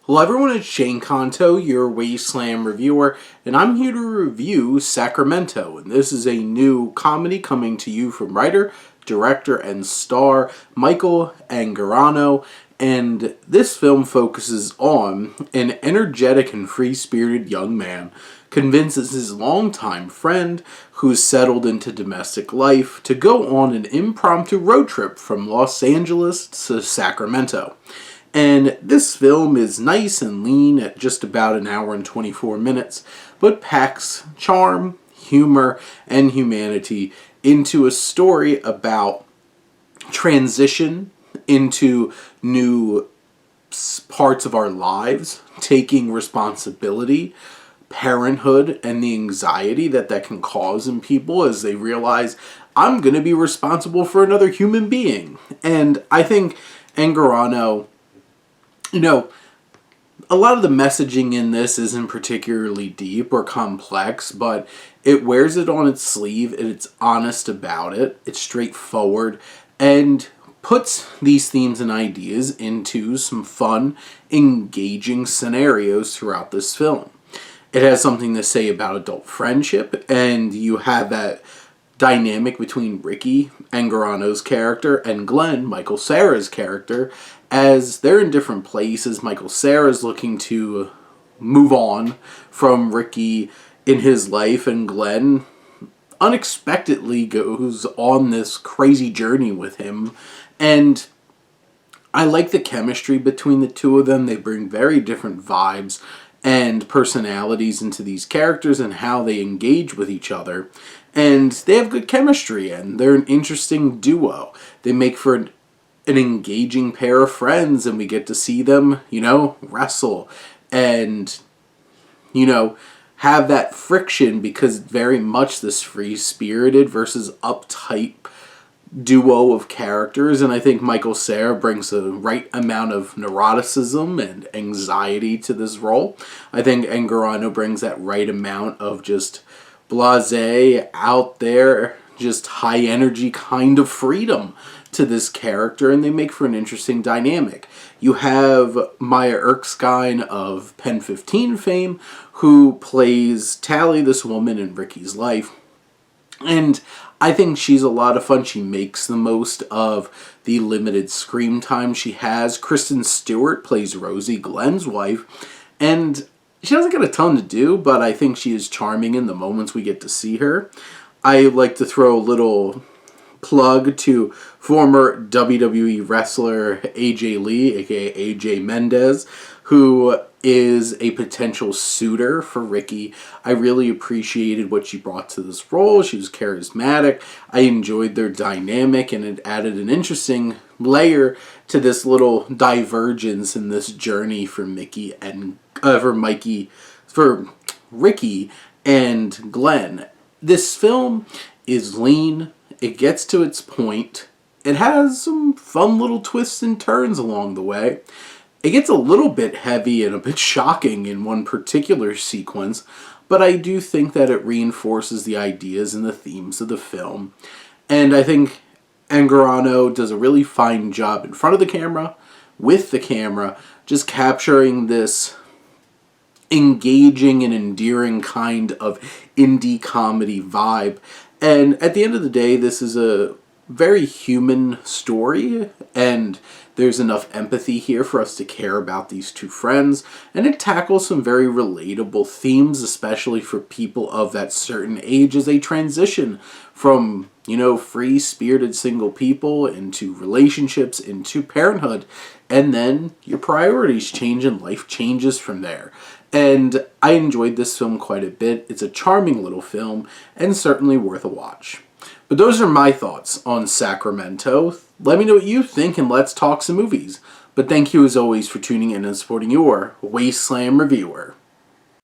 Hello everyone, it's Shane Kanto, your Wasteland reviewer, and I'm here to review Sacramento, and this is a new comedy coming to you from writer, director, and star Michael Angarano, and this film focuses on an energetic and free-spirited young man convinces his longtime friend, who's settled into domestic life, to go on an impromptu road trip from Los Angeles to Sacramento. And this film is nice and lean at just about an hour and 24 minutes, but packs charm, humor, and humanity into a story about transition into new parts of our lives, taking responsibility, parenthood, and the anxiety that can cause in people as they realize, I'm going to be responsible for another human being. And I think Angarano, a lot of the messaging in this isn't particularly deep or complex, but it wears it on its sleeve, and it's honest about it, it's straightforward, and puts these themes and ideas into some fun, engaging scenarios throughout this film. It has something to say about adult friendship, and you have that dynamic between Ricky, Angarano's character, and Glenn, Michael Cera's character, as they're in different places. Michael Cera's looking to move on from Ricky in his life, and Glenn unexpectedly goes on this crazy journey with him. And I like the chemistry between the two of them. They bring very different vibes and personalities into these characters and how they engage with each other. And they have good chemistry, and they're an interesting duo. They make for an engaging pair of friends, and we get to see them, wrestle and, have that friction, because very much this free-spirited versus uptight duo of characters. And I think Michael Cera brings the right amount of neuroticism and anxiety to this role. I think Angarano brings that right amount of just blasé, out there, just high energy kind of freedom to this character, and they make for an interesting dynamic. You have Maya Erskine of Pen 15 fame, who plays Tally, this woman in Ricky's life. And I think she's a lot of fun. She makes the most of the limited screen time she has. Kristen Stewart plays Rosie, Glenn's wife, and she doesn't get a ton to do, but I think she is charming in the moments we get to see her. I like to throw a little plug to former WWE wrestler AJ Lee, aka AJ Mendez, who is a potential suitor for Ricky. I really appreciated what she brought to this role. She was charismatic. I enjoyed their dynamic, and it added an interesting layer to this little divergence in this journey for for Ricky and Glenn. This film is lean. It gets to its point. It has some fun little twists and turns along the way. It gets a little bit heavy and a bit shocking in one particular sequence, but I do think that it reinforces the ideas and the themes of the film. And I think Angarano does a really fine job in front of the camera, with the camera, just capturing this engaging and endearing kind of indie comedy vibe. And at the end of the day, this is a very human story, and there's enough empathy here for us to care about these two friends, and it tackles some very relatable themes, especially for people of that certain age as they transition from, free-spirited single people into relationships, into parenthood, and then your priorities change and life changes from there. And I enjoyed this film quite a bit. It's a charming little film, and certainly worth a watch. But those are my thoughts on Sacramento. Let me know what you think, and let's talk some movies. But thank you as always for tuning in and supporting your Wasteland reviewer.